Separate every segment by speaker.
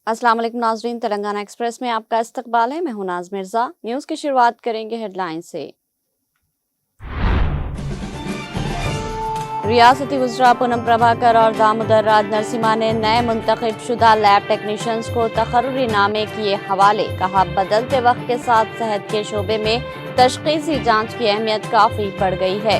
Speaker 1: अस्सलाम वालेकुम नाज़रीन, तेलंगाना एक्सप्रेस में आपका इस्तकबाल है। मैं हूं नाज मिर्जा। न्यूज़ की शुरुआत करेंगे हेडलाइन से। रियासती वज़रा पूनम प्रभाकर और दामोदर राज नरसिम्हा ने नए मुंतखब शुदा लैब टेक्नीशियंस को तकर्रुरी नामे किए हवाले। कहा, बदलते वक्त के साथ सेहत के शोबे में तशख़ीसी जांच की अहमियत काफ़ी बढ़ गई है।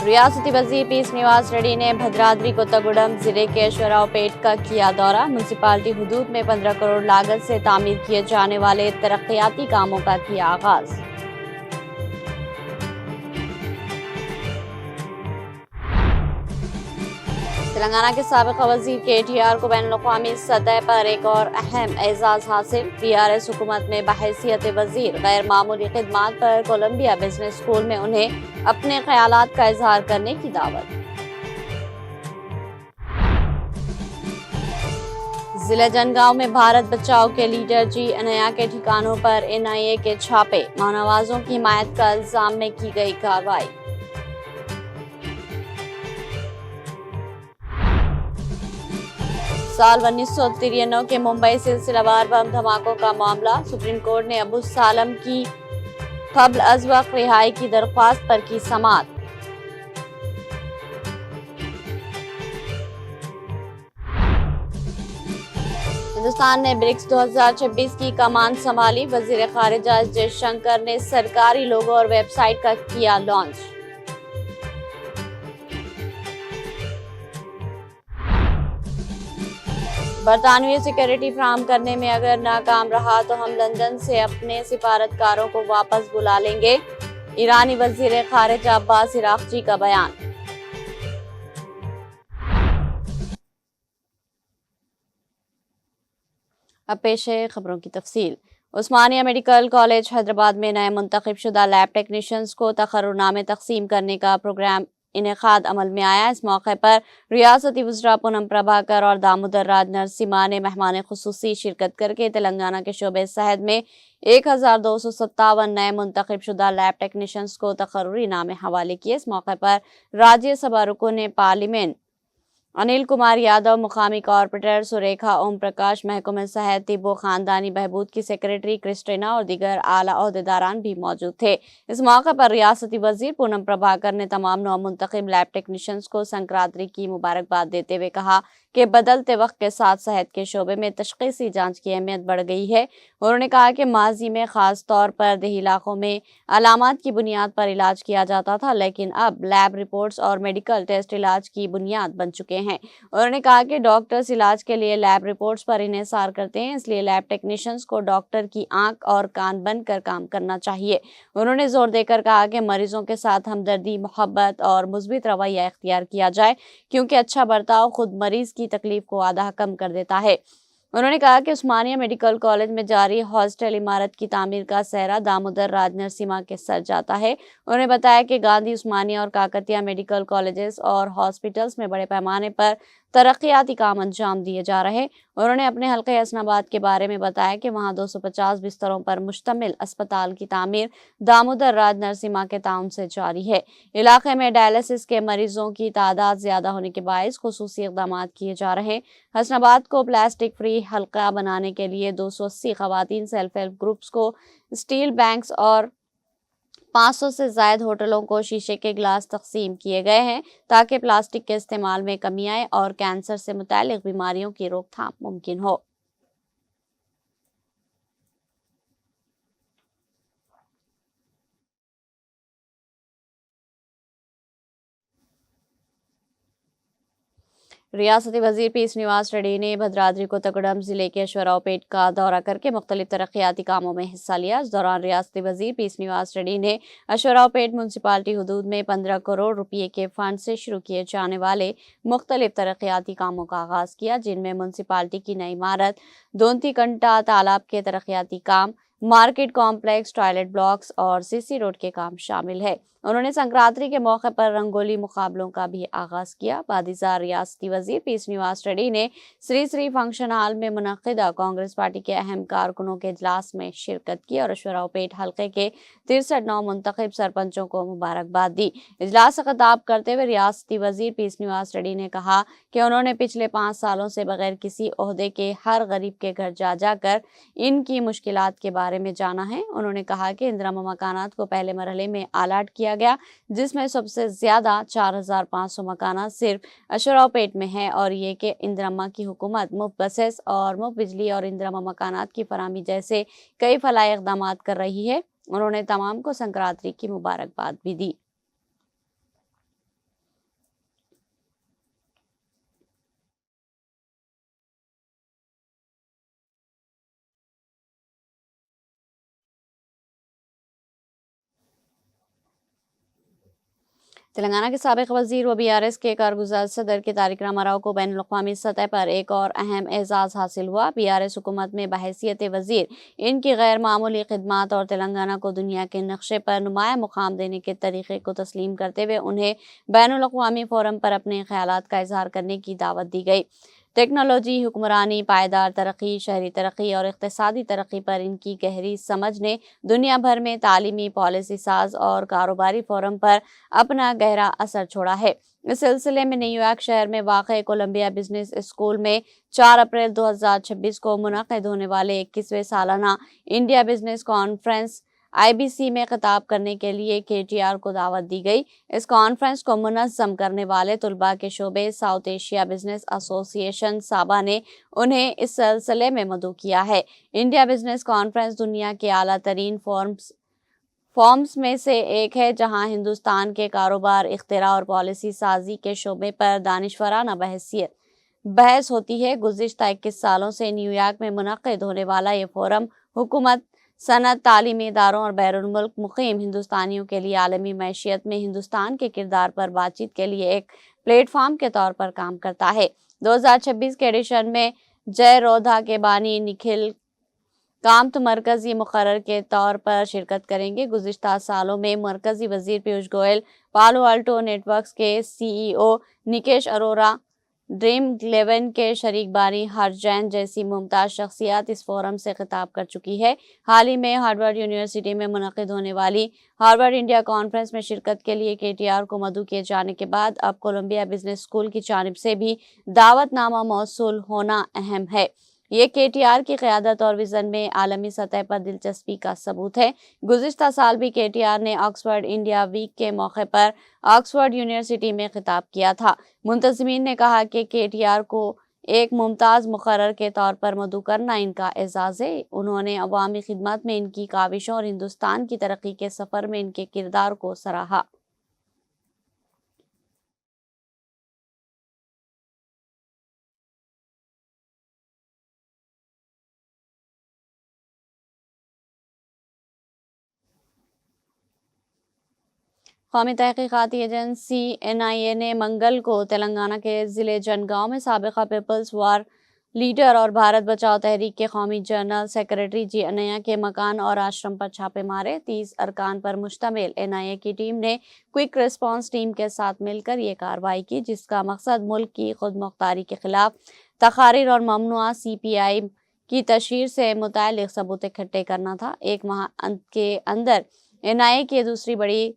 Speaker 1: रियासती वजीर पी श्रीनिवास रेड्डी ने भद्राद्री कोत्तागुडम जिले के अश्वरावपेट का किया दौरा। म्यूनसिपालिटी हुदूद में 15 करोड़ लागत से तामीर किए जाने वाले तरक्याती कामों का किया आगाज। तेलंगाना के साबिक़ वजीर KTR को बैनुल-अक़वामी सतह पर एक और अहम एजाज हासिल। PRS हुकूमत में बहैसियत वजीर गैर मामूली खिदमात पर कोलंबिया बिजनेस स्कूल में उन्हें अपने ख्यालात का इजहार करने की दावत। जिला जनगांव में भारत बचाओ के लीडर जी अनया के ठिकानों पर NIA के छापे। मानवाजों की हिमायत का इल्जाम में की गई कार्रवाई। साल 1993 के मुंबई सिलसिलावार बम धमाकों का मामला। सुप्रीम कोर्ट ने अबू सालम की क़ब्ल अज़ वक़्त रिहाई की दरख्वास्त पर की समाअत। हिंदुस्तान ने ब्रिक्स 2026 की कमान संभाली। वजीर खारिजा एस जयशंकर ने सरकारी लोगो और वेबसाइट का किया लॉन्च। बरतानवी सिक्योरिटी फराहम करने में अगर नाकाम रहा तो हम लंदन से अपने सिफारतकारों को वापस बुला लेंगे। ईरानी वजीर खारिजा अब्बास इराक़ची का बयान। अब पेश है खबरों की तफसील। उस्मानिया मेडिकल कॉलेज हैदराबाद में नए मुंतखब शुदा लैब टेक्नीशियंस को तकर्रुरनामे तकसीम करने का प्रोग्राम इनेकाद अमल में आया। इस मौके पर रियासती वज़रा पूनम प्रभाकर और दामोदर राज नरसिम्हा ने मेहमान खुसूसी शिरकत करके तेलंगाना के शोबे सेहत में 1257 नए मुंतखब शुदा लैब टेक्नीशियंस को तकर्रुरी नामे हवाले किए। इस मौके पर राज्यसभा रुकन पार्लियामेंट अनिल कुमार यादव, मुकामी कॉर्पोरेटर सुरेखा ओम प्रकाश, महकमा सेहत, तिब व खानदानी बहबूद की सेक्रेटरी क्रिस्टिना और दीगर आला ओहदेदारान भी मौजूद थे। इस मौके पर रियासती वजीर पूनम प्रभाकर ने तमाम नौ मुंतखब लैब टेक्नीशियंस को संक्रांति की मुबारकबाद देते हुए कहा कि बदलते वक्त के साथ सेहत के शोबे में तशख़ीसी जांच की अहमियत बढ़ गई है। उन्होंने कहा कि माजी में खास तौर पर देही इलाकों में अलामात की बुनियाद पर इलाज किया जाता था, लेकिन अब लैब रिपोर्ट्स और मेडिकल टेस्ट इलाज की बुनियाद बन चुके हैं। उन्होंने कहा कि डॉक्टर्स इलाज के लिए लैब रिपोर्ट्स पर इन्हिसार करते हैं, इसलिए लैब टेक्नीशियंस को डॉक्टर की आंख और कान बनकर काम करना चाहिए। उन्होंने जोर देकर कहा कि मरीजों के साथ हमदर्दी, मोहब्बत और मुस्बित रवैया इख्तियार किया जाए, क्योंकि अच्छा बर्ताव खुद मरीज की तकलीफ को आधा कम कर देता है। उन्होंने कहा कि उस्मानिया मेडिकल कॉलेज में जारी हॉस्टल इमारत की तामीर का सेहरा दामोदर राज नरसिम्हा के सर जाता है। उन्होंने बताया कि गांधी, उस्मानिया और काकतिया मेडिकल कॉलेजेस और हॉस्पिटल्स में बड़े पैमाने पर तरक्याती काम अंजाम दिए जा रहे। उन्होंने अपने हल्के हसनाबाद के बारे में बताया कि वहां 250 बिस्तरों पर मुश्तमिल अस्पताल की तामीर दामोदर राज नरसिम्हा के ताउन से जारी है। इलाके में डायलिसिस के मरीजों की तादाद ज्यादा होने के बायस खुसूसी इक़दाम किए जा रहे। हसनाबाद को प्लास्टिक फ्री हल्का बनाने के लिए 280 खवातीन सेल्फ हेल्प ग्रुप्स को स्टील बैंक्स और 500 से ज्यादा होटलों को शीशे के गिलास तकसीम किए गए हैं, ताकि प्लास्टिक के इस्तेमाल में कमी आए और कैंसर से मुताल्लिक बीमारियों की रोकथाम मुमकिन हो। रियासती वजीर पी श्रीनिवास रेड्डी ने भद्राद्री कोत्तागुडम जिले के अश्वरावपेट का दौरा करके मुख्तलिफ तरक्याती कामों में हिस्सा लिया। इस दौरान रियासती वजीर पी श्रीनिवास रेड्डी ने अश्वरावपेट म्यूनसिपालिटी हुदूद में 15 करोड़ रुपये के फंड से शुरू किए जाने वाले मुख्तलिफ तरक्याती कामों का आगाज किया, जिनमें म्यूनसिपालिटी की नई इमारत, दोनती कंटा तालाब के तरक्याती काम, मार्केट कॉम्प्लेक्स, टॉयलेट ब्लॉक्स और सीसी रोड के काम शामिल है। उन्होंने संक्रांति के मौके पर रंगोली मुकाबलों का भी आगाज किया। बादीजार रियासती वजीर पी श्रीनिवास रेड्डी ने श्री श्री फंक्शन हॉल में मुनक्किदा कांग्रेस पार्टी के अहम कारकुनों के इजलास में शिरकत की और अश्वरावपेट हल्के के 63 नौ मुंतखब सरपंचों को मुबारकबाद दी। इजलास से खिताब करते हुए रियासती वजीर पी श्रीनिवास रेड्डी ने कहा कि उन्होंने पिछले 5 सालों से बगैर किसी ओहदे के हर गरीब के घर जा जाकर इनकी मुश्किलात के बारे में जाना है। उन्होंने कहा कि इंदिरामा मकानात को पहले मरहले में अलाट किया गया, जिसमें सबसे ज्यादा 4500 मकानात सिर्फ अशरावपेट में है और ये कि इंदिरामा की हुकूमत मुफ्त बसेस और मुफ्त बिजली और इंदिरामा मकानात की फराहमी जैसे कई फलाही इक़दाम कर रही है। उन्होंने तमाम को संक्रांति की मुबारकबाद भी दी। तेलंगाना के साबिक वजीर व BRS के कारगुजार सदर के तारिक रामाराव को बैनुल अक़वामी सतह पर एक और अहम एजाज़ हासिल हुआ। BRS हुकूमत में बहैसियत वजीर इनकी गैर मामूली खिदमात और तेलंगाना को दुनिया के नक्शे पर नुमाया मुकाम देने के तरीके को तस्लीम करते हुए उन्हें बैनुल अक़वामी फोरम पर अपने ख्यालात का इजहार करने की दावत दी गई। टेक्नोलॉजी, हुक्मरानी, पायदार तरक्की, शहरी तरक्की और इक़्तिसादी तरक्की पर इनकी गहरी समझ ने दुनिया भर में तालीमी, पॉलिसी साज और कारोबारी फोरम पर अपना गहरा असर छोड़ा है। इस सिलसिले में न्यूयॉर्क शहर में वाक़ कोलंबिया बिजनेस स्कूल में 4 अप्रैल 2026 को मुनक़्क़िद होने वाले 21वें सालाना इंडिया बिजनेस कॉन्फ्रेंस IBC में खिताब करने के लिए KTR को दावत दी गई। इस कॉन्फ्रेंस को मुनज़्ज़म करने वाले तुलबा के शोबे साउथ एशिया बिजनेस एसोसिएशन साबा ने उन्हें इस सिलसिले में मदऊ किया है। इंडिया बिजनेस कॉन्फ्रेंस दुनिया के आला तरीन फॉर्म्स में से एक है, जहां हिंदुस्तान के कारोबार, इख्तिरा और पॉलिसी साजी के शोबे पर दानिशवराना बहस होती है। गुज़िश्ता 21 सालों से न्यूयॉर्क में मुनक़्क़िद होने वाला ये फोरम हुकूमत, सनत, तालीमी इदारों और बैरून मुल्क मुक़ीम हिंदुस्तानियों के लिए आलमी मैशियत में हिंदुस्तान के किरदार पर बातचीत के लिए एक प्लेटफॉर्म के तौर पर काम करता है। 2026 के एडिशन में जय रोधा के बानी निखिल कामत मरकजी मुकर्रर के तौर पर शिरकत करेंगे। गुज़िश्ता सालों में मरकजी वजीर पीयूष गोयल, पालो अल्टो नेटवर्क्स के CEO निकेश अरोरा, ड्रीम 11 के शरीक बानी हर्ष जैन जैसी मुमताज़ शख्सियत इस फोरम से खिताब कर चुकी है। हाल ही में हार्वर्ड यूनिवर्सिटी में मुनक़्क़िद होने वाली हार्वर्ड इंडिया कॉन्फ्रेंस में शिरकत के लिए KTR को मदऊ किए जाने के बाद अब कोलंबिया बिजनेस स्कूल की जानिब से भी दावतनामा मौसूल होना अहम है। ये KTR की क़यादत और विज़न में आलमी सतह पर दिलचस्पी का सबूत है। गुज़िश्ता साल भी KTR ने ऑक्सफर्ड इंडिया वीक के मौके पर ऑक्सफर्ड यूनिवर्सिटी में खिताब किया था। मुंतज़मीन ने कहा कि KTR को एक मुमताज़ मुकर्रर के तौर पर मदऊ करना इनका एजाज़ है। उन्होंने अवामी खिदमत में इनकी काविशों और हिंदुस्तान की तरक्की के सफ़र में इनके किरदार को सराहा। कौमी तहकीकाती एजेंसी NIA ने मंगल को तेलंगाना के ज़िले जनगांव में साबिक़ा पीपल्स वार लीडर और भारत बचाओ तहरीक के कौमी जनरल सेक्रेटरी G अनैया के मकान और आश्रम पर छापे मारे। 30 अरकान पर मुश्तमिल NIA की टीम ने क्विक रिस्पांस टीम के साथ मिलकर ये कार्रवाई की, जिसका मकसद मुल्क की खुद मुख्तारी के खिलाफ तकारीर और ममनुआ CPI की तशहीर से मुताल्लिक़ सबूत इकट्ठे करना था। एक माह के अंदर NIA की दूसरी बड़ी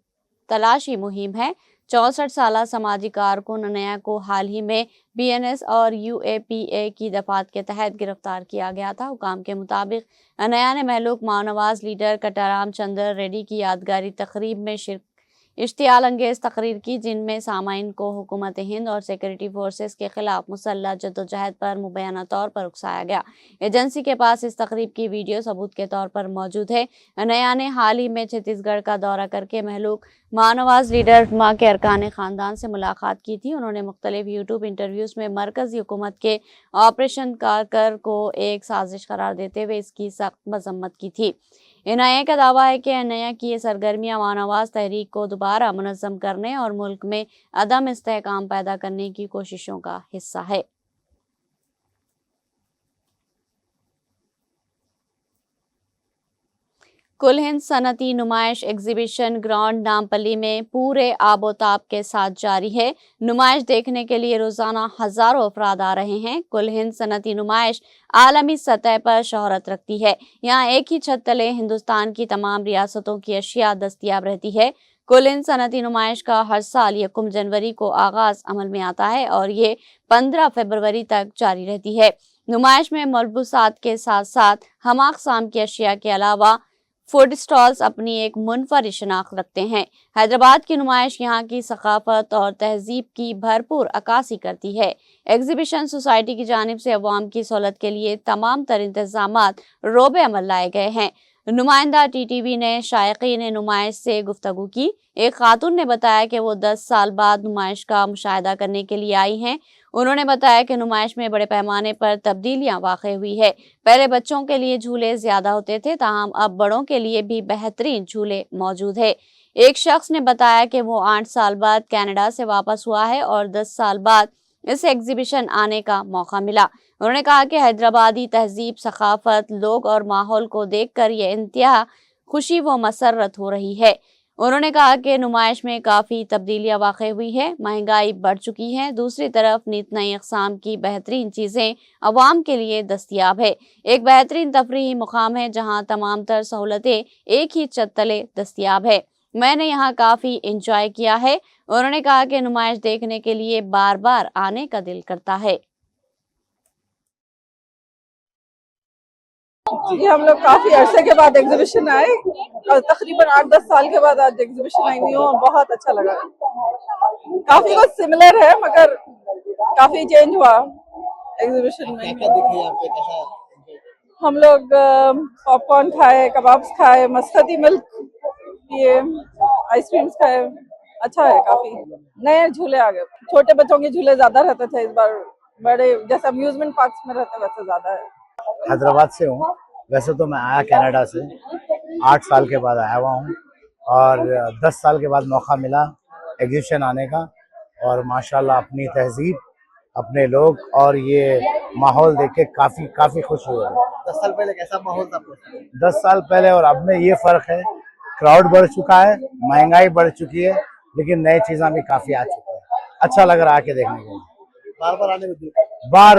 Speaker 1: तलाशी मुहिम है। 64 साला समाजी कारकुन अनैया को हाल ही में BNS और UAPA की दफात के तहत गिरफ्तार किया गया था। हुकाम के मुताबिक अनैया ने महलूक मानवाज लीडर कटाराम चंद्र रेड्डी की यादगारी तकरीब में इश्तियाल अंगेज तकरीर की, जिनमें सामाइन को हुकूमत हिंद और सिक्योरिटी फोर्सेस के खिलाफ मुसल्लह जद्दोजहद पर मुबैना तौर पर उकसाया गया। एजेंसी के पास इस तकरीब की वीडियो सबूत के तौर पर मौजूद है। अनैया ने हाल ही में छत्तीसगढ़ का दौरा करके महलूक मानवाज लीडर माँ के अरकान खानदान से मुलाकात की थी। उन्होंने मुख्तलिफ यूट्यूब इंटरव्यूज़ में मरकजी हुकूमत के ऑपरेशन कारकर को एक साजिश करार देते हुए इसकी सख्त मजम्मत की थी। NIA का दावा है कि अनैया की ये सरगर्मियाँ मानवाज तहरीक को दोबारा मुनज़्ज़म करने और मुल्क में अदम इस्तेहकाम पैदा करने की कोशिशों का हिस्सा है। कुल हिंद सनती नुमाइश एग्जीबिशन ग्राउंड नामपल्ली में पूरे आबोताब के साथ जारी है। नुमाइश देखने के लिए रोजाना हजारों अफराद आ रहे हैं। कुल हिंद सनती नुमाइश आलमी सतह पर शोहरत रखती है। यहाँ एक ही छत तले हिंदुस्तान की तमाम रियासतों की अशिया दस्तयाब रहती है। कुल हिंद सनती नुमाइश का हर साल 1 जनवरी को आगाज अमल में आता है और ये 15 फरवरी तक जारी रहती है। नुमाइश में मलबूसात के साथ साथ हम अक़साम की अशिया के अलावा फूड स्टॉल्स अपनी एक मुनफरद शनाख्त रखते हैं। हैदराबाद की नुमाइश यहाँ की सकाफत और तहजीब की भरपूर अक्कासी करती है। एग्जीबिशन सोसाइटी की जानिब से अवाम की सहूलत के लिए तमाम तर इंतजामात रोबे अमल लाए गए हैं। नुमाइंदा टीटीवी ने शायकीन नुमाइश से गुफ्तगू की। एक खातून ने बताया कि वो 10 साल बाद नुमाइश का मुशाहिदा करने के लिए आई हैं। उन्होंने बताया कि नुमाइश में बड़े पैमाने पर तब्दीलियां वाक़ई हुई है। पहले बच्चों के लिए झूले ज्यादा होते थे, ताहम अब बड़ों के लिए भी बेहतरीन झूले मौजूद है। एक शख्स ने बताया कि वो 8 साल बाद कनाडा से वापस हुआ है और 10 साल बाद इस एग्जीबिशन आने का मौका मिला। उन्होंने कहा कि हैदराबादी तहजीब, सकाफत, लोग और माहौल को देखकर ये इंतहा खुशी व मसरत हो रही है। उन्होंने कहा कि नुमाइश में काफ़ी तब्दीलियां वाक़ई हुई है, महंगाई बढ़ चुकी है, दूसरी तरफ नित नई अक़साम की बेहतरीन चीज़ें अवाम के लिए दस्तयाब है। एक बेहतरीन तफरीही मुकाम है जहाँ तमाम तर सहूलतें एक ही छत तले दस्तयाब है। मैंने यहाँ काफ़ी इंजॉय किया है। उन्होंने कहा कि नुमाइश देखने के लिए बार बार आने का दिल करता है।
Speaker 2: जी, हम लोग काफी अरसे के बाद एग्जीबिशन आए और तकरीबन 8-10 साल के बाद आज एग्जीबिशन आई हुई हूँ और बहुत अच्छा लगा। काफी कुछ सिमिलर है मगर काफी चेंज हुआ एग्जीबिशन में।
Speaker 3: क्या दिखे यहाँ पे, कैसा?
Speaker 2: हम लोग पॉपकॉर्न खाए, कबाब्स खाए, मस्कती मिल्क पिए, आइसक्रीम्स खाए। अच्छा है, काफी नए झूले आ गए। छोटे बच्चों के झूले ज्यादा रहते थे, इस बार बड़े जैसे अम्यूजमेंट पार्क्स में रहते वैसे ज्यादा है।
Speaker 3: हैदराबाद से हूँ। वैसे तो मैं आया कनाडा से, 8 साल के बाद आया हुआ हूँ और 10 साल के बाद मौका मिला एग्जीबिशन आने का और माशाल्लाह अपनी तहजीब, अपने लोग और ये माहौल देख के काफ़ी खुश हुए। 10 साल पहले कैसा माहौल था? 10 साल पहले और अब में ये फ़र्क है, क्राउड बढ़ चुका है, महंगाई बढ़ चुकी है, लेकिन नई चीज़ें भी काफ़ी आ चुकी है। अच्छा लग रहा है आके देखने को। बार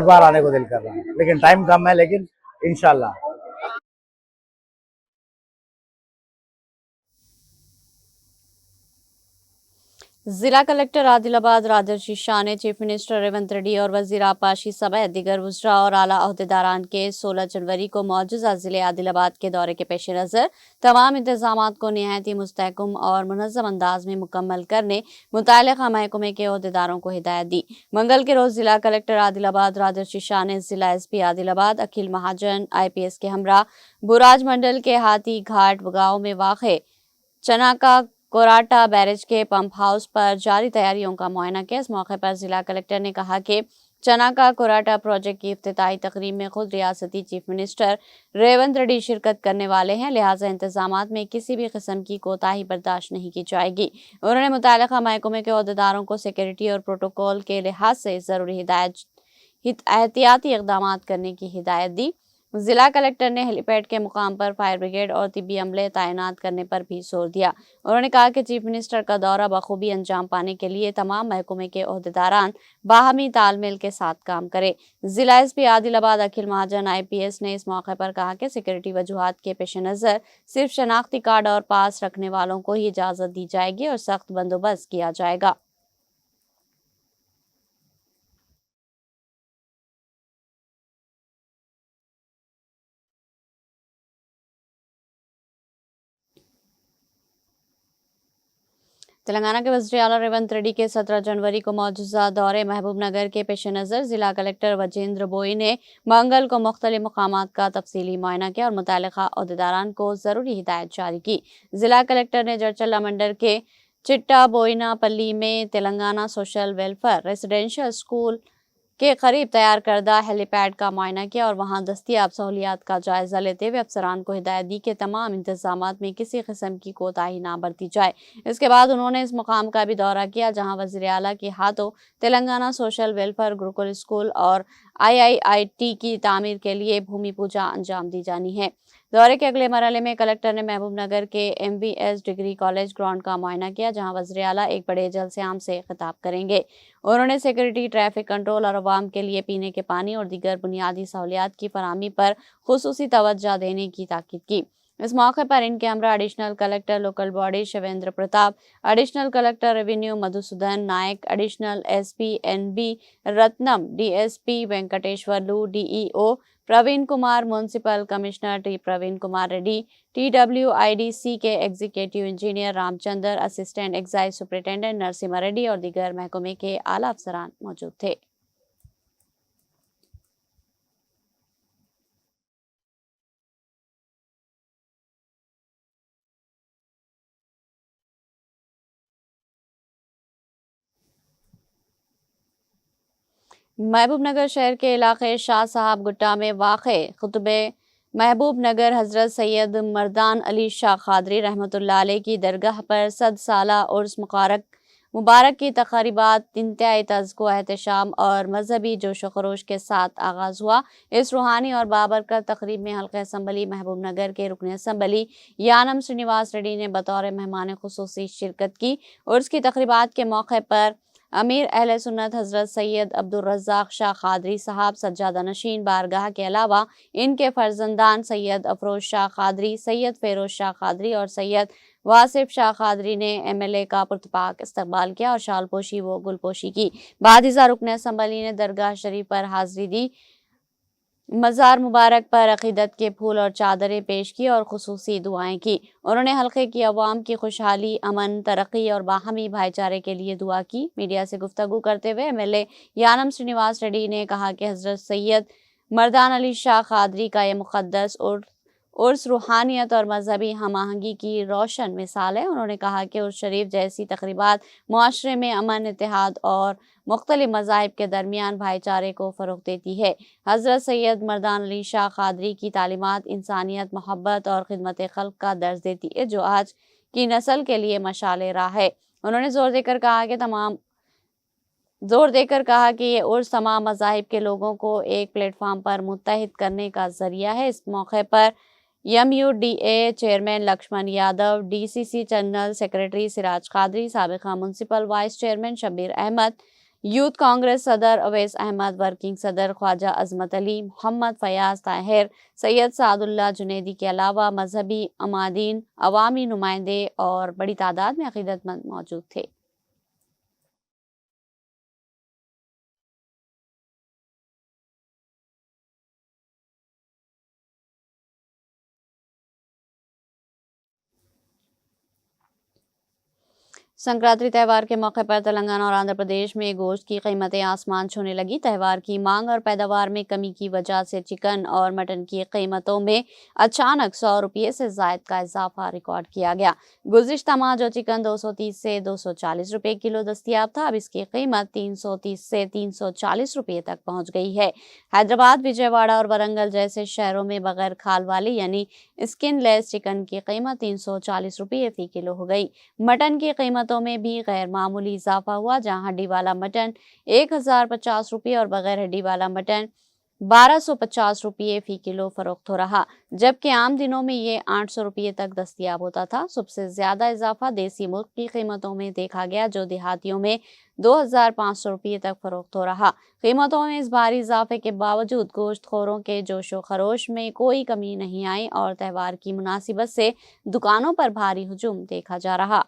Speaker 3: बार आने को दिल कर रहा है, लेकिन टाइम कम है, लेकिन इंशाल्लाह।
Speaker 1: जिला कलेक्टर आदिलाबाद राजर्षि शाह ने चीफ मिनिस्टर रेवंत रेड्डी और वजीर आपाशी समेत दीगर वज़रा और आला अहदेदारान के 16 जनवरी को मौजूदा जिले आदिलाबाद के दौरे के पेश नज़र तमाम इंतजामात को निहायत ही मुस्तहकम और मुनज़्ज़म अंदाज में मुकम्मल करने मुतल्लिक़ा महकमे के अहदेदारों को हिदायत दी। मंगल के रोज जिला कलेक्टर आदिलाबाद राजर्षि शाह ने जिला SP आदिलाबाद अखिल महाजन IPS के हमरा बुराज मंडल के हाथी घाट गाँव में वाक़ चनाका कोराटा बैरेज के पंप हाउस पर जारी तैयारियों का मुआयना किया। इस मौके पर जिला कलेक्टर ने कहा कि चनाका कोराटा प्रोजेक्ट की इफ्तिताही तकरीब में खुद रियासती चीफ मिनिस्टर रेवंत रेड्डी शिरकत करने वाले हैं, लिहाजा इंतजामात में किसी भी किस्म की कोताही बर्दाश्त नहीं की जाएगी। उन्होंने मुतल्लिक़ा महकमे के अहदेदारों को सिक्योरिटी और प्रोटोकॉल के लिहाज से जरूरी एहतियाती इक़दाम करने की हिदायत दी। जिला कलेक्टर ने हेलीपैड के मुकाम पर फायर ब्रिगेड और तिब्बी अमले तैनात करने पर भी जोर दिया। उन्होंने कहा कि चीफ मिनिस्टर का दौरा बखूबी अंजाम पाने के लिए तमाम महकमे के अहदेदारान बाहमी तालमेल के साथ काम करे। जिला SP आदिलाबाद अखिल महाजन IPS ने इस मौके पर कहा कि सिक्योरिटी वजूहात के पेश नज़र सिर्फ शनाख्ती कार्ड और पास रखने वालों को ही इजाज़त दी जाएगी और सख्त बंदोबस्त किया जाएगा। तेलंगाना के वज़ीर आला रेवंत रेड्डी के 17 जनवरी को मौजूदा दौरे महबूब नगर के पेश नज़र जिला कलेक्टर वजेंद्र बोई ने मंगल को मुख्तलिफ मकामात का तफसीली मुआयना किया और मुतल्लिक़ा अहदेदारान को ज़रूरी हिदायत जारी की। जिला कलेक्टर ने जरचल्ला मंडल के चिट्टा बोइनापल्ली में Telangana social welfare residential school के करीब तैयार करदा हेलीपैड का मुआयना किया और वहां दस्तियाब सहूलियात का जायजा लेते हुए अफसरान को हिदायत दी कि तमाम इंतजामात में किसी किस्म की कोताही ना बरती जाए। इसके बाद उन्होंने इस मुकाम का भी दौरा किया जहां वज़ीर आला के हाथों Telangana social welfare Gurukul school और IIIT की तामीर के लिए भूमि पूजा अंजाम दी जानी है। دورے کے اگلے مرحلے میں کلکٹر نے محبوب نگر کے MVS ڈگری کالج گراؤنڈ کا معائنہ کیا، جہاں وزیر اعلیٰ ایک بڑے جلسے عام سے خطاب کریں گے۔ انہوں نے سیکورٹی، ٹریفک کنٹرول اور عوام کے لیے پینے کے پانی اور دیگر بنیادی سہولیات کی فراہمی پر خصوصی توجہ دینے کی تاکید کی۔ اس موقع پر ان کے ہمراہ additional collector local body Shivender Pratap, additional collector revenue Madhusudhan Naik, additional SP NB Ratnam, DSP Venkateshwarlu, DEO Praveen Kumar, municipal commissioner T Praveen Kumar Reddy, TWIDC کے executive engineer Ram Chander, assistant excise superintendent Narsimha Reddy اور دیگر محکمے کے اعلیٰ افسران موجود تھے۔ محبوب نگر شہر کے علاقے شاہ صاحب گٹا میں واقع خطب محبوب نگر حضرت سید مردان علی شاہ قادری رحمۃ اللہ علیہ کی درگاہ پر 100 سالہ عرس مبارک کی تقریبات انتہائی تزک و احتشام اور مذہبی جوش و خروش کے ساتھ آغاز ہوا۔ اس روحانی اور بابرکت تقریب میں حلقہ اسمبلی محبوب نگر کے رکن اسمبلی یانم سرینواس ریڈی نے بطور مہمان خصوصی شرکت کی۔ عرس کی تقریبات کے موقع پر امیر اہل سنت حضرت سید عبدالرزاق شاہ قادری صاحب سجادہ نشین بارگاہ کے علاوہ ان کے فرزندان سید افروز شاہ قادری، سید فیروز شاہ قادری اور سید واصف شاہ قادری نے MLA کا پرتپاک استقبال کیا اور شال پوشی و گل پوشی کی۔ بعد ازاں رکن اسمبلی نے درگاہ شریف پر حاضری دی، مزار مبارک پر عقیدت کے پھول اور چادریں پیش کی اور خصوصی دعائیں کی۔ انہوں نے حلقے کی عوام کی خوشحالی، امن، ترقی اور باہمی بھائی چارے کے لیے دعا کی۔ میڈیا سے گفتگو کرتے ہوئے MLA یانم سرینواس ریڈی نے کہا کہ حضرت سید مردان علی شاہ قادری کا یہ مقدس عرس روحانیت اور مذہبی ہم آہنگی کی روشن مثال ہے۔ انہوں نے کہا کہ عرس شریف جیسی تقریبات معاشرے میں امن، اتحاد اور مختلف مذاہب کے درمیان بھائی چارے کو فروغ دیتی ہے۔ حضرت سید مردان علی شاہ قادری کی تعلیمات انسانیت، محبت اور خدمت خلق کا درس دیتی ہے، جو آج کی نسل کے لیے مشعل راہ ہے۔ انہوں نے زور دے کر کہا کہ یہ عرس تمام مذاہب کے لوگوں کو ایک پلیٹ فارم پر متحد کرنے کا ذریعہ ہے۔ اس موقع پر MUDA chairman Lakshman Yadav, DCC general secretary Siraj Qadri, سابقہ municipal vice chairman Shabbir Ahmed, youth Congress صدر اویس احمد، ورکنگ صدر خواجہ عظمت علی، محمد فیاض طاہر، سید سعد اللہ جنیدی کے علاوہ مذہبی عمادین، عوامی نمائندے اور بڑی تعداد میں عقیدت مند موجود تھے۔ سنکرانتی تہوار کے موقع پر تلنگانہ اور آندھرا پردیش میں گوشت کی قیمتیں آسمان چھونے لگی۔ تہوار کی مانگ اور پیداوار میں کمی کی وجہ سے چکن اور مٹن کی قیمتوں میں اچانک 100 روپے سے زائد کا اضافہ ریکارڈ کیا گیا۔ گزشتہ ماہ جو چکن 230 سے 240 روپے کلو دستیاب تھا، اب اس کی قیمت 330 سے 340 روپے تک پہنچ گئی ہے۔ حیدرآباد، وجے واڑہ اور ورنگل جیسے شہروں میں بغیر کھال والی یعنی اسکن لیس چکن کی قیمت 340 روپے فی کلو ہو گئی۔ مٹن کی قیمتوں میں بھی غیر معمولی اضافہ ہوا، جہاں ہڈی والا مٹن 1050 روپے اور بغیر ہڈی والا مٹن 1250 روپے فی کلو فروخت ہو رہا، جبکہ عام دنوں میں یہ 800 روپے تک دستیاب ہوتا تھا۔ سب سے زیادہ اضافہ دیسی مرغ کی قیمتوں میں دیکھا گیا، جو دیہاتیوں میں 2500 روپے تک فروخت ہو رہا۔ قیمتوں میں اس بھاری اضافے کے باوجود گوشت خوروں کے جوش و خروش میں کوئی کمی نہیں آئی اور تہوار کی مناسبت سے دکانوں پر بھاری ہجوم دیکھا جا رہا۔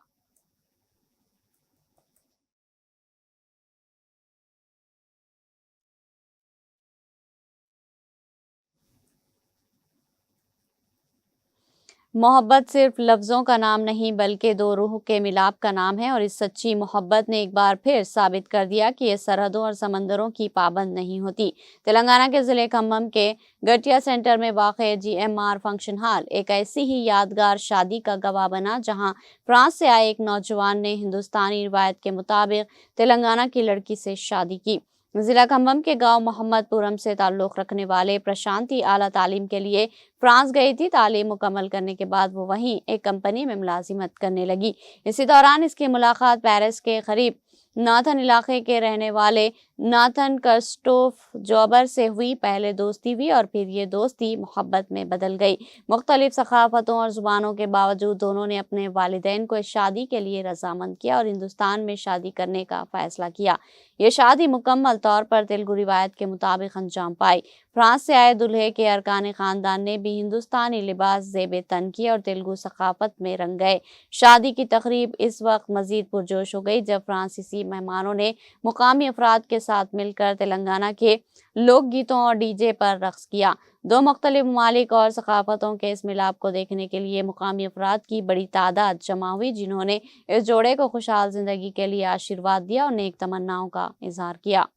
Speaker 1: محبت صرف لفظوں کا نام نہیں بلکہ دو روح کے ملاپ کا نام ہے، اور اس سچی محبت نے ایک بار پھر ثابت کر دیا کہ یہ سرحدوں اور سمندروں کی پابند نہیں ہوتی۔ تلنگانہ کے ضلع کھمم کے گٹیا سینٹر میں واقع GMR فنکشن ہال ایک ایسی ہی یادگار شادی کا گواہ بنا، جہاں فرانس سے آئے ایک نوجوان نے ہندوستانی روایت کے مطابق تلنگانہ کی لڑکی سے شادی کی۔ ضلع کھمم کے گاؤں محمد پورم سے تعلق رکھنے والے پرشانتی اعلیٰ تعلیم کے لیے فرانس گئی تھی۔ تعلیم مکمل کرنے کے بعد وہ وہیں ایک کمپنی میں ملازمت کرنے لگی۔ اسی دوران اس کی ملاقات پیرس کے قریب नाथन इलाके के रहने वाले नाथन कर्स्टोफ जॉबर से हुई पहले दोस्ती हुई और फिर ये दोस्ती मोहब्बत में बदल गई। मुख्तलिफ सकाफतों और जुबानों के बावजूद दोनों ने अपने वालिदैन को इस शादी के लिए रजामंद किया और हिंदुस्तान में शादी करने का फैसला किया। ये शादी मुकम्मल तौर पर तेलुगु रिवायत के मुताबिक अंजाम पाई। फ्रांस से आए दूल्हे के अरकान खानदान ने भी हिंदुस्तानी लिबास ज़ेब तन किए और तेलुगु सकाफत में रंग गए। शादी की तकरीब इस वक्त मजीद पुरजोश हो गई जब फ्रांसीसी मेहमानों ने मुकामी अफराद के साथ मिलकर तेलंगाना के लोक गीतों और डीजे पर रक्स किया। दो मुख्तलिफ ममालिक और सकाफतों के इस मिलाप को देखने के लिए मुकामी अफराद की बड़ी तादाद जमा हुई, जिन्होंने इस जोड़े को खुशहाल जिंदगी के लिए आशीर्वाद दिया और नेक तमन्नाओं का इजहार किया।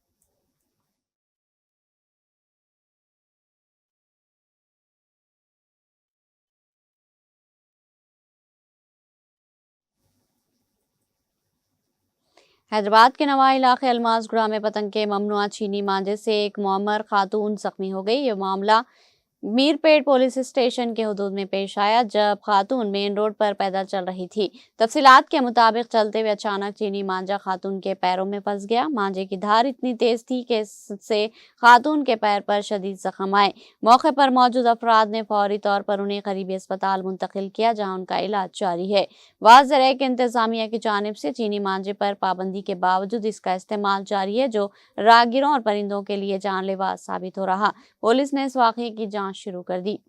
Speaker 1: हैदराबाद के नवाही इलाके अलमासगुड़ा में पतंग के ममनुआ छीनी मांझे से एक मुअम्मर खातून जख्मी हो गई। ये मामला मीरपेट पुलिस स्टेशन के हुदूद में पेश आया जब खातून मेन रोड पर पैदल चल रही थी। तफसीलात के मुताबिक चलते हुए अचानक चीनी मांझा खातून के पैरों में फंस गया। मांझे की धार इतनी तेज थी कि इससे खातून के पैर पर शदीद जख्म आए। मौके पर मौजूद अफराद ने फौरी तौर पर उन्हें करीबी अस्पताल मुंतकिल किया, जहां उनका इलाज जारी है। वाज़ेह है कि इंतजामिया की जानिब से चीनी मांझे पर पाबंदी के बावजूद इसका इस्तेमाल जारी है, जो राहगीरों और परिंदों के लिए जानलेवा साबित हो रहा। पुलिस ने इस वाक़ये की जांच शुरू कर दी।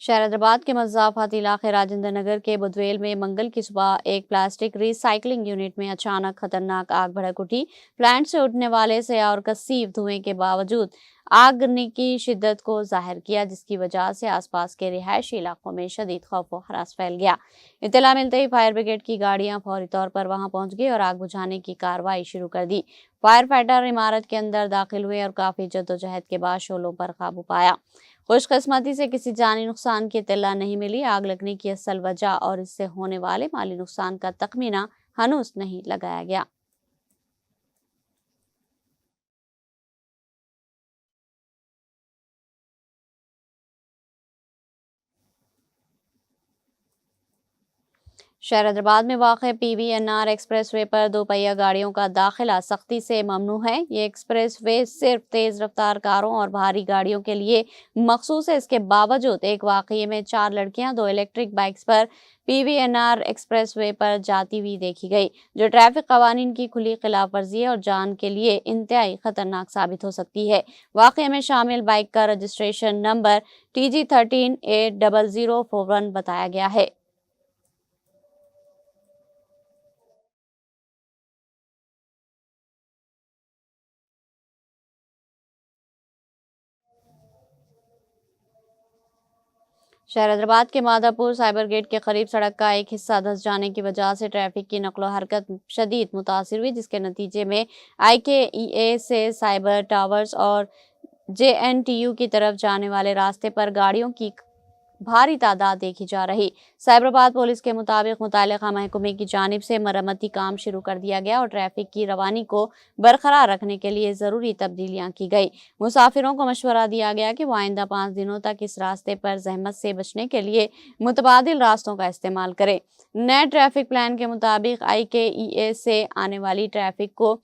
Speaker 1: शहर हैदराबाद के मज़ाफ़ाती इलाके राजेंद्र नगर के बुधवेल में मंगल की सुबह एक प्लास्टिक रिसाइकलिंग यूनिट में अचानक खतरनाक आग भड़क उठी। प्लांट से उठने वाले स्याह और कसीफ धुएं के बावजूद आग की शिद्दत को जाहिर किया, जिसकी वजह से आसपास के रिहायशी इलाकों में शदीद खौफ व हरास फैल गया। इत्तला मिलते ही फायर ब्रिगेड की गाड़ियां फौरी तौर पर वहां पहुंच गई और आग बुझाने की कार्रवाई शुरू कर दी। फायर फाइटर इमारत के अंदर दाखिल हुए और काफी जद्दोजहद के बाद शोलों पर काबू पाया। खुशकिस्मती से किसी जानी नुकसान की इत्तला नहीं मिली। आग लगने की असल वजह और इससे होने वाले माली नुकसान का तखमीना हनूस नहीं लगाया गया। शहर हैदराबाद में वाक़ PVNR एक्सप्रेस वे पर दोपहिया गाड़ियों का दाखिला सख्ती से ममनू है। ये एक्सप्रेस वे सिर्फ तेज़ रफ्तार कारों और भारी गाड़ियों के लिए मखसूस है। इसके बावजूद एक वाक़ये में 4 लड़कियां 2 इलेक्ट्रिक बाइक्स पर PVNR एक्सप्रेस वे पर जाती हुई देखी गई, जो ट्रैफिक कवानीन की खुली खिलाफ वर्जी है और जान के लिए इंतहाई खतरनाक साबित हो सकती है। वाक़ये में शामिल बाइक का रजिस्ट्रेशन नंबर TG13A0041 बताया गया है। शहर हैदराबाद के माधापुर साइबर गेट के करीब सड़क का एक हिस्सा धंस जाने की वजह से ट्रैफिक की नकलो हरकत शदीद मुतासिर हुई, जिसके नतीजे में IKEA से साइबर टावर्स और JNTU की तरफ जाने वाले रास्ते पर गाड़ियों की भारी तादाद देखी जा रही। साइबराबाद पुलिस के मुताबिक मुतालिका महकमे की जानिब से मरम्मती काम शुरू कर दिया गया और ट्रैफिक की रवानी को बरकरार रखने के लिए ज़रूरी तब्दीलियां की गई। मुसाफिरों को मशवरा दिया गया कि वो आइंदा 5 दिनों तक इस रास्ते पर जहमत से बचने के लिए मुतबादिल रास्तों का इस्तेमाल करें। नए ट्रैफिक प्लान के मुताबिक IKEA से आने वाली ट्रैफिक को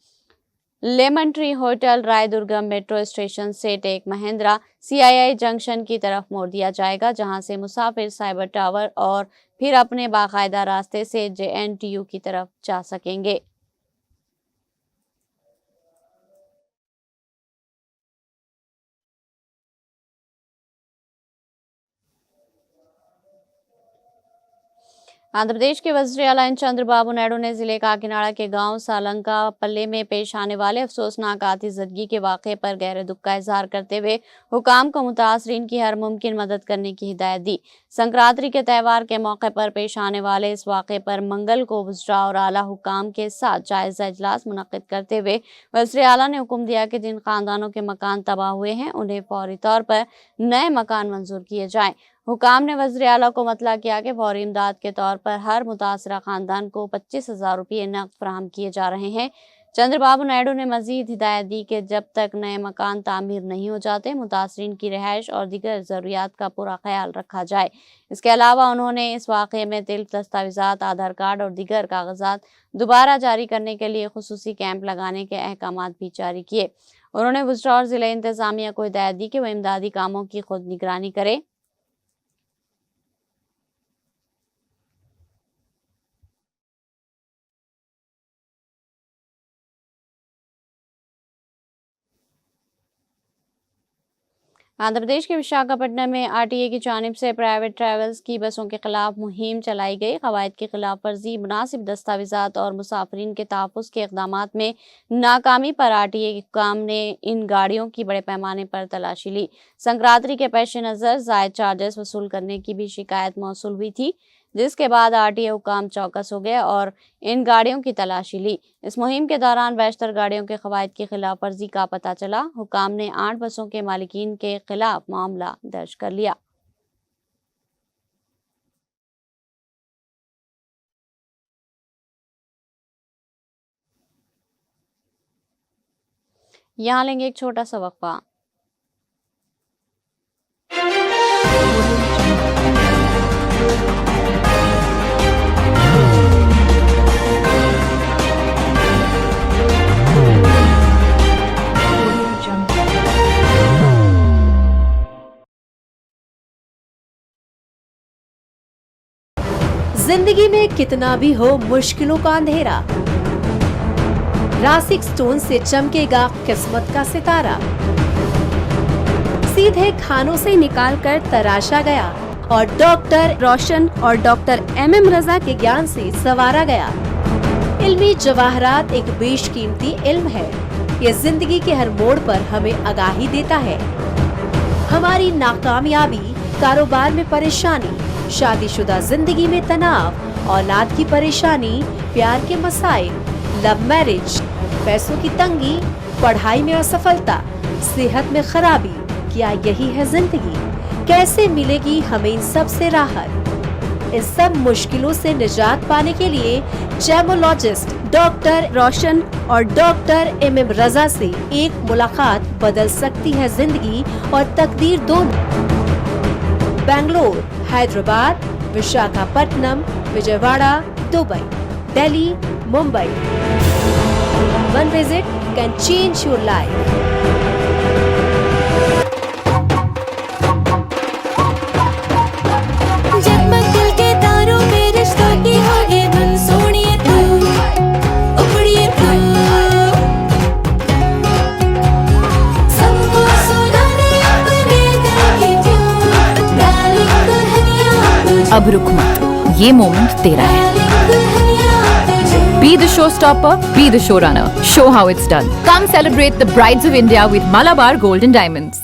Speaker 1: लेमन ट्री होटल, राय दुर्गम मेट्रो स्टेशन से टेक महिंद्रा CII जंक्शन की तरफ मोड़ दिया जाएगा, जहां से मुसाफिर साइबर टावर और फिर अपने बाकायदा रास्ते से JNTU की तरफ जा सकेंगे। आंध्र प्रदेश के वज़ीर आला चंद्रबाबू नायडू ने जिले काकीनाडा के गांव सालंका पल्ले में पेश आने वाले अफसोसनाक आतिशबाजी के वाक़े पर गहरे दुख का इजहार करते हुए हुकाम को मुतासरीन की हर मुमकिन मदद करने की हिदायत दी। संक्रांति के त्यौहार के मौके पर पेश आने वाले इस वाक़े पर मंगल को वज़रा और आला हुकाम के साथ जायज़ा इजलास मुनक़्क़िद करते हुए वज़ीर आला ने हुक्म दिया कि जिन खानदानों के मकान तबाह हुए हैं उन्हें फौरी तौर पर नए मकान मंजूर किए जाएँ। हुकाम ने वज़ीर आला को मतला किया कि फौरी इमदाद के तौर पर हर मुतासरा खानदान को 25,000 रुपये नकद फराहम किए जा रहे हैं। चंद्रबाबू नायडू ने मजीद हिदायत दी कि जब तक नए मकान तामीर नहीं हो जाते मुतासरीन की रिहाइश और दीगर ज़रूरियात का पूरा ख्याल रखा जाए। इसके अलावा उन्होंने इस वाक़े में तिल्फ दस्तावेज़ात, आधार कार्ड और दीगर कागजात दोबारा जारी करने के लिए खुसूसी कैंप लगाने के अहकामात भी जारी किए। उन्होंने वुस्टर ज़िले इंतज़ामिया को हिदायत दी कि वह इमदादी कामों की खुद निगरानी करे। आंध्र प्रदेश के विशाखापट्टनम में आरटीए की जानिब से प्राइवेट ट्रैवल्स की बसों के खिलाफ मुहिम चलाई गई। कवायद की खिलाफ वर्जी, मुनासिब दस्तावेजात और मुसाफिरीन के तहफ़्फ़ुज़ के इक़दामात में नाकामी पर आरटीए हुक्काम ने इन गाड़ियों की बड़े पैमाने पर तलाशी ली। संक्रांति के पेश नज़र ज़ायद चार्जेस वसूल करने की भी शिकायत मौसूल हुई थी, जिसके बाद आरटीए हुक्काम चौकस हो गए और इन गाड़ियों की तलाशी ली। इस मुहिम के दौरान बेशतर गाड़ियों के कवायद की खिलाफ वर्जी का पता चला। हुक्काम ने 8 बसों के मालिकीन के खिलाफ मामला दर्ज कर लिया। यहाँ लेंगे एक छोटा सा वक्फा।
Speaker 4: जिंदगी में कितना भी हो मुश्किलों का अंधेरा, रासिक स्टोन से चमकेगा किस्मत का सितारा। सीधे खानों से निकाल कर तराशा गया और डॉक्टर रोशन और डॉक्टर MM रजा के ज्ञान से संवारा गया। इल्मी जवाहरात एक बेशकीमती इल्म है। ये जिंदगी के हर मोड़ पर हमें आगाही देता है। हमारी नाकामयाबी, कारोबार में परेशानी, शादीशुदा जिंदगी में तनाव, औलाद की परेशानी, प्यार के मसाइल, लव मैरिज, पैसों की तंगी, पढ़ाई में असफलता, सेहत में खराबी, क्या यही है जिंदगी? कैसे मिलेगी हमें इन सब से राहत? इस सब मुश्किलों से निजात पाने के लिए जेमोलॉजिस्ट डॉक्टर रोशन और डॉक्टर MM रजा से एक मुलाकात बदल सकती है जिंदगी और तकदीर दोनों। Bangalore, Hyderabad, Visakhapatnam, Vijayawada, Dubai, Delhi, Mumbai. One visit can change your life.
Speaker 5: जगमग दिल के तारों में रिश्तों की होगी धुन, सोनिए तू, उखड़िए तू, सबको सुनाने अपने दिल की ट्यून, डार्लिंग दुल्हनिया तुझे,
Speaker 6: अब रुक मत, ये मोमेंट तेरा है।
Speaker 5: डार्लिंग दुल्हनिया तुझे।
Speaker 6: Be the showstopper, be the showrunner. Show how it's done. Come celebrate the brides of India with Malabar Gold and Diamonds.